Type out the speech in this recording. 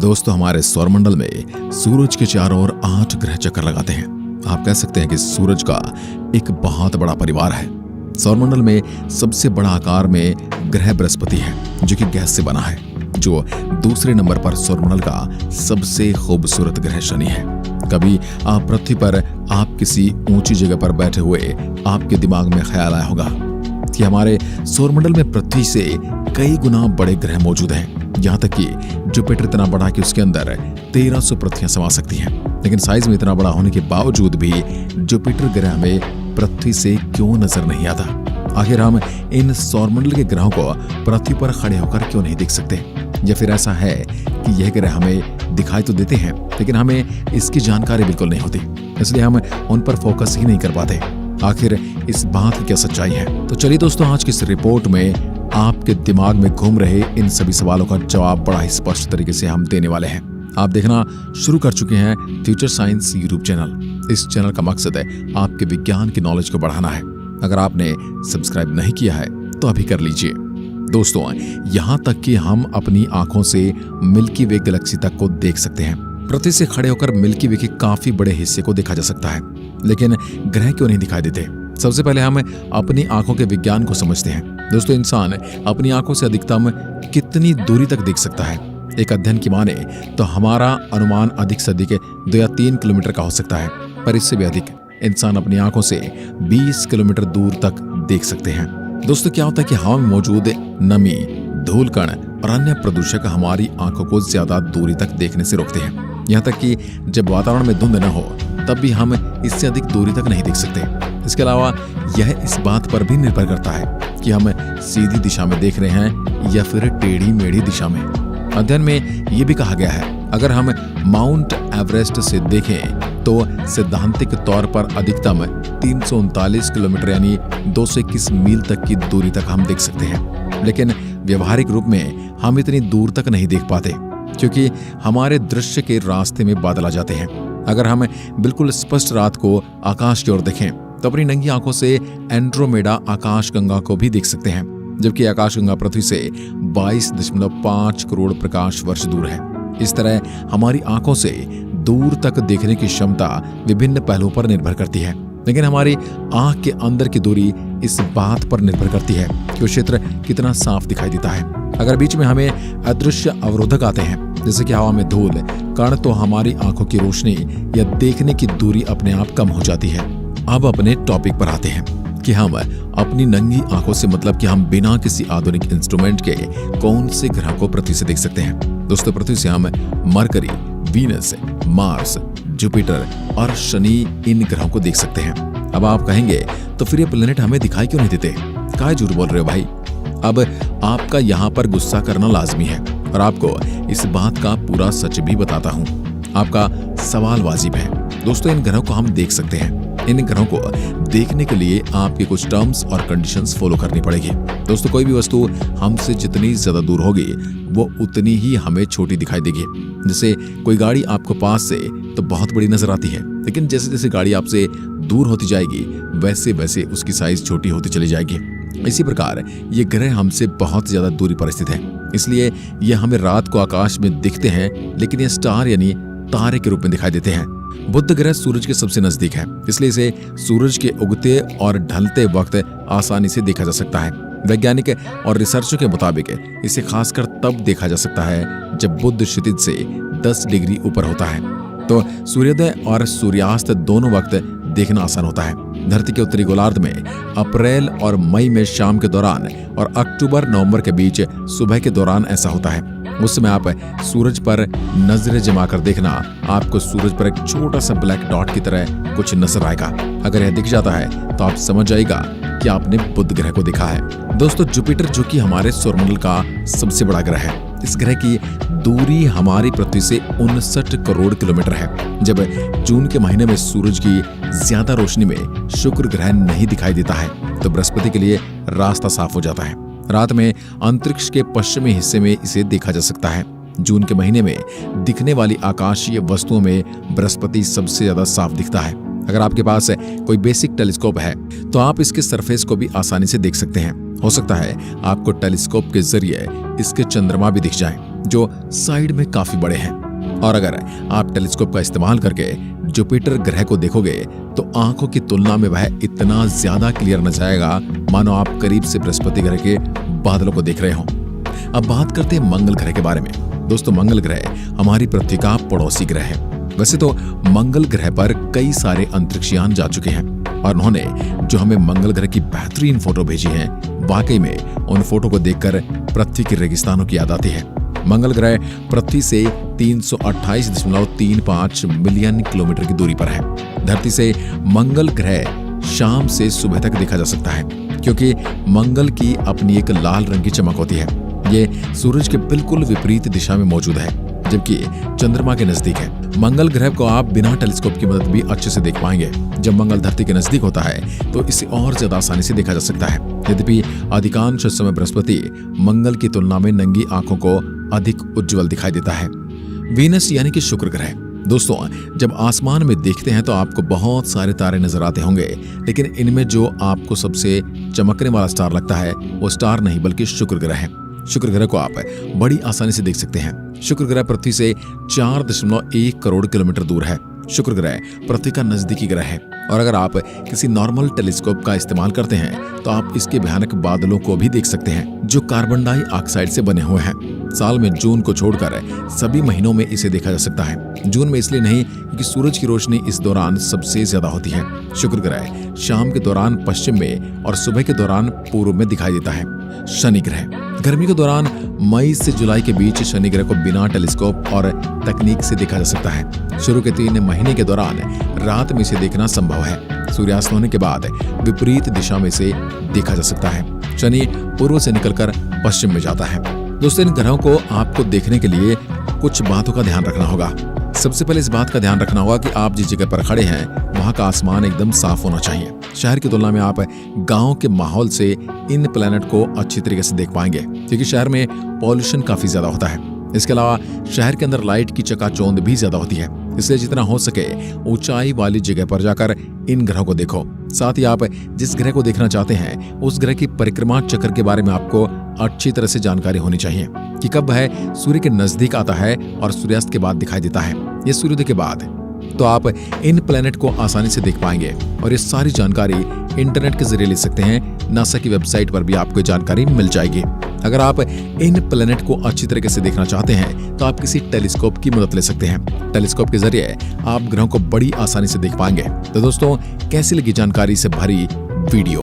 दोस्तों, हमारे सौरमंडल में सूरज के चारों ओर 8 ग्रह चक्कर लगाते हैं। आप कह सकते हैं कि सूरज का एक बहुत बड़ा परिवार है। सौरमंडल में सबसे बड़ा आकार में ग्रह बृहस्पति है, जो कि गैस से बना है। जो दूसरे नंबर पर सौरमंडल का सबसे खूबसूरत ग्रह शनि है। कभी आप पृथ्वी पर आप किसी ऊंची जगह पर बैठे हुए आपके दिमाग में ख्याल आया होगा कि हमारे सौरमंडल में पृथ्वी से कई गुना बड़े ग्रह मौजूद हैं। यहाँ तक कि जुपिटर इतना बड़ा कि उसके अंदर 1300 पृथ्वियां समा सकती हैं। लेकिन साइज में इतना बड़ा होने के बावजूद भी जुपिटर ग्रह हमें पृथ्वी से क्यों नजर नहीं आता? आखिर हम इन सौरमंडल के ग्रहों को पृथ्वी पर खड़े होकर क्यों नहीं देख सकते? या फिर ऐसा है कि यह ग्रह हमें दिखाई तो देते हैं, लेकिन हमें इसकी जानकारी बिल्कुल नहीं होती, इसलिए हम उन पर फोकस ही नहीं कर पाते। आखिर इस बात की क्या सच्चाई है? तो चलिए दोस्तों, आज की इस रिपोर्ट में आपके दिमाग में घूम रहे इन सभी सवालों का जवाब बड़ा ही स्पष्ट तरीके से हम देने वाले हैं। आप देखना शुरू कर चुके हैं फ्यूचर साइंस यूट्यूब चैनल। इस चैनल का मकसद है आपके विज्ञान की नॉलेज को बढ़ाना है। अगर आपने सब्सक्राइब नहीं किया है तो अभी कर लीजिए। दोस्तों, यहाँ तक कि हम अपनी आंखों से मिल्की वे गैलेक्सी तक को देख सकते हैं। पृथ्वी से खड़े होकर मिल्की वे के काफी बड़े हिस्से को देखा जा सकता है, लेकिन ग्रह क्यों नहीं दिखाई देते? सबसे पहले हम अपनी आंखों के विज्ञान को समझते हैं। दोस्तों, इंसान अपनी आंखों से अधिकतम कितनी दूरी तक देख सकता है? एक अध्ययन की माने तो हमारा अनुमान अधिक से अधिक 2 या 3 किलोमीटर का हो सकता है, पर इससे भी अधिक इंसान अपनी आंखों से 20 किलोमीटर दूर तक देख सकते हैं। दोस्तों, क्या होता है कि हवा में मौजूद नमी, धूल कण और अन्य प्रदूषक हमारी आंखों को ज्यादा दूरी तक देखने से रोकते हैं। यहाँ तक कि जब वातावरण में धुंध न हो तब भी हम इससे अधिक दूरी तक नहीं देख सकते। इसके अलावा यह इस बात पर भी निर्भर करता है कि हम सीधी दिशा में देख रहे हैं या फिर टेढ़ी मेढ़ी दिशा में। अध्ययन में यह भी कहा गया है, अगर हम माउंट एवरेस्ट से देखें तो सैद्धांतिक तौर पर अधिकतम 339 किलोमीटर यानी 221 मील तक की दूरी तक हम देख सकते हैं। लेकिन व्यवहारिक रूप में हम इतनी दूर तक नहीं देख पाते, क्योंकि हमारे दृश्य के रास्ते में बादल आ जाते हैं। अगर हम बिल्कुल स्पष्ट रात को आकाश की ओर देखें तो अपनी नंगी आंखों से एंड्रोमेडा आकाशगंगा को भी देख सकते हैं, जबकि आकाशगंगा पृथ्वी से 22.5 करोड़ प्रकाश वर्ष दूर है। इस तरह हमारी आंखों से दूर तक देखने की क्षमता विभिन्न पहलुओं पर निर्भर करती है, लेकिन हमारी आंख के अंदर की दूरी इस बात पर निर्भर करती है कि वो क्षेत्र कितना साफ दिखाई देता है। अगर बीच में हमें अदृश्य अवरोधक आते हैं, जैसे कि हवा में धूल कण, तो हमारी आंखों की रोशनी या देखने की दूरी अपने आप कम हो जाती है। अब अपने टॉपिक पर आते हैं कि हम अपनी नंगी आंखों से, मतलब कि हम बिना किसी आधुनिक इंस्ट्रूमेंट के कौन से ग्रह को पृथ्वी से देख सकते हैं। दोस्तों, पृथ्वी से हम मरकरी, वीनस, मार्स, जुपिटर और शनि इन ग्रहों को देख सकते हैं। अब आप कहेंगे तो फिर ये प्लेनेट हमें दिखाई क्यों नहीं देते? काहे झूठ बोल रहे हो भाई? अब आपका यहाँ पर गुस्सा करना लाजमी है और आपको इस बात का पूरा सच भी बताता हूँ। आपका सवाल वाजिब है। दोस्तों, इन ग्रहों को हम देख सकते हैं। इन ग्रहों को देखने के लिए आपके कुछ टर्म्स और कंडीशंस फॉलो करनी पड़ेगी। दोस्तों, कोई भी वस्तु हमसे जितनी ज्यादा दूर होगी वो उतनी ही हमें छोटी दिखाई देगी। जैसे कोई गाड़ी आपको पास से तो बहुत बड़ी नजर आती है, लेकिन जैसे जैसे गाड़ी आपसे दूर होती जाएगी वैसे वैसे उसकी साइज छोटी होती चली जाएगी। इसी प्रकार ये ग्रह हमसे बहुत ज्यादा दूरी पर स्थित है, इसलिए ये हमें रात को आकाश में दिखते हैं, लेकिन ये स्टार यानी तारे के रूप में दिखाई देते हैं। बुध ग्रह सूरज के सबसे नजदीक है, इसलिए इसे सूरज के उगते और ढलते वक्त आसानी से देखा जा सकता है। वैज्ञानिक और रिसर्चर के मुताबिक इसे खासकर तब देखा जा सकता है जब बुध क्षितिज से 10 डिग्री ऊपर होता है, तो सूर्योदय और सूर्यास्त दोनों वक्त देखना आसान होता है। धरती के उत्तरी गोलार्ध में अप्रैल और मई में शाम के दौरान और अक्टूबर नवंबर के बीच सुबह के दौरान ऐसा होता है। उस समय आप सूरज पर नजरें जमाकर देखना, आपको सूरज पर एक छोटा सा ब्लैक डॉट की तरह कुछ नजर आएगा। अगर यह दिख जाता है तो आप समझ जाएगा कि आपने बुध ग्रह को देखा है। दोस्तों, जुपिटर जो कि हमारे सौरमंडल का सबसे बड़ा ग्रह है, इस ग्रह की दूरी हमारी पृथ्वी से 59 करोड़ किलोमीटर है। जब जून के महीने में सूरज की ज्यादा रोशनी में शुक्र ग्रह नहीं दिखाई देता है तो बृहस्पति के लिए रास्ता साफ हो जाता है। रात में अंतरिक्ष के पश्चिमी हिस्से में इसे देखा जा सकता है। जून के महीने में दिखने वाली आकाशीय वस्तुओं में बृहस्पति सबसे ज्यादा साफ दिखता है। अगर आपके पास कोई बेसिक टेलीस्कोप है तो आप इसके सरफेस को भी आसानी से देख सकते हैं। हो सकता है आपको टेलीस्कोप के जरिए इसके चंद्रमा भी दिख जाए। जो साइड में काफी बड़े हैं। और अगर आप टेलीस्कोप का इस्तेमाल करके जुपिटर ग्रह को देखोगे तो आंखों की तुलना में वह इतना ज्यादा क्लियर नजर आएगा मानो आप करीब से बृहस्पति ग्रह के बादलों को देख रहे हो। अब बात करते हैं मंगल ग्रह के बारे में। दोस्तों, मंगल ग्रह हमारी पृथ्वी का पड़ोसी ग्रह है। वैसे तो मंगल ग्रह पर कई सारे अंतरिक्षयान जा चुके हैं और उन्होंने जो हमें मंगल ग्रह की बेहतरीन फोटो भेजी है, वाकई में उन फोटो को देखकर पृथ्वी के रेगिस्तानों की याद आती है। मंगल ग्रह पृथ्वी से 328.35 मिलियन किलोमीटर की दूरी पर है। धरती से मंगल ग्रह शाम से सुबह तक देखा जा सकता है, क्योंकि मंगल की अपनी एक लाल रंग की चमक होती है। ये सूरज के बिल्कुल विपरीत दिशा में मौजूद है, जबकि चंद्रमा के नजदीक है। मंगल ग्रह को आप बिना टेलीस्कोप की मदद भी अच्छे से देख पाएंगे। जब मंगल धरती के नजदीक होता है तो इसे और ज्यादा आसानी से देखा जा सकता है। यद्यपि अधिकांश समय बृहस्पति मंगल की तुलना में नंगी आंखों को अधिक उज्जवल दिखाई देता है। वीनस यानी कि शुक्र ग्रह। दोस्तों, जब आसमान में देखते हैं तो आपको बहुत सारे तारे नजर आते होंगे, लेकिन इनमें जो आपको सबसे चमकने वाला स्टार लगता है वो स्टार नहीं बल्कि शुक्र ग्रह है। शुक्र ग्रह को आप बड़ी आसानी से देख सकते हैं। शुक्र ग्रह पृथ्वी से 4.1 करोड़ किलोमीटर दूर है। शुक्र ग्रह पृथ्वी का नजदीकी ग्रह है और अगर आप किसी नॉर्मल टेलीस्कोप का इस्तेमाल करते हैं तो आप इसके भयानक बादलों को भी देख सकते हैं, जो कार्बन डाइऑक्साइड से बने हुए हैं। साल में जून को छोड़कर सभी महीनों में इसे देखा जा सकता है। जून में इसलिए नहीं क्योंकि सूरज की रोशनी इस दौरान सबसे ज्यादा होती है। शुक्र ग्रह शाम के दौरान पश्चिम में और सुबह के दौरान पूर्व में दिखाई देता है। शनि ग्रह गर्मी के दौरान मई से जुलाई के बीच शनि ग्रह को बिना टेलीस्कोप और तकनीक से देखा जा सकता है। शुरू के 3 महीने के दौरान रात में इसे देखना संभव है। सूर्यास्त होने के बाद विपरीत दिशा में इसे देखा जा सकता है। शनि पूर्व से निकलकर पश्चिम में जाता है। दोस्तों, इन ग्रहों को आपको देखने के लिए कुछ बातों का ध्यान रखना होगा। सबसे पहले इस बात का ध्यान रखना होगा कि आप जिस जगह पर खड़े हैं वहां का आसमान एकदम साफ होना चाहिए। शहर की तुलना में आप गांव के माहौल से इन प्लैनेट को अच्छी तरीके से देख पाएंगे, क्योंकि शहर में पॉल्यूशन काफी ज्यादा होता है। इसके अलावा शहर के अंदर लाइट की चकाचौंध भी ज्यादा होती है, इसलिए जितना हो सके ऊंचाई वाली जगह पर जाकर इन ग्रहों को देखो। साथ ही आप जिस ग्रह को देखना चाहते हैं उस ग्रह की परिक्रमा चक्र के बारे में आपको अच्छी तरह से जानकारी होनी चाहिए कि कब वह सूर्य के नजदीक आता है और सूर्यास्त के बाद दिखाई देता है या सूर्योदय के बाद। तो आप इन प्लैनेट को आसानी से देख पाएंगे और ये सारी जानकारी इंटरनेट के जरिए ले सकते हैं। नासा की वेबसाइट पर भी आपको जानकारी मिल जाएगी। अगर आप इन प्लैनेट को अच्छी तरीके से देखना चाहते हैं तो आप किसी टेलीस्कोप की मदद ले सकते हैं। टेलीस्कोप के जरिए आप ग्रहों को बड़ी आसानी से देख पाएंगे। तो दोस्तों, कैसी लगी जानकारी से भरी वीडियो?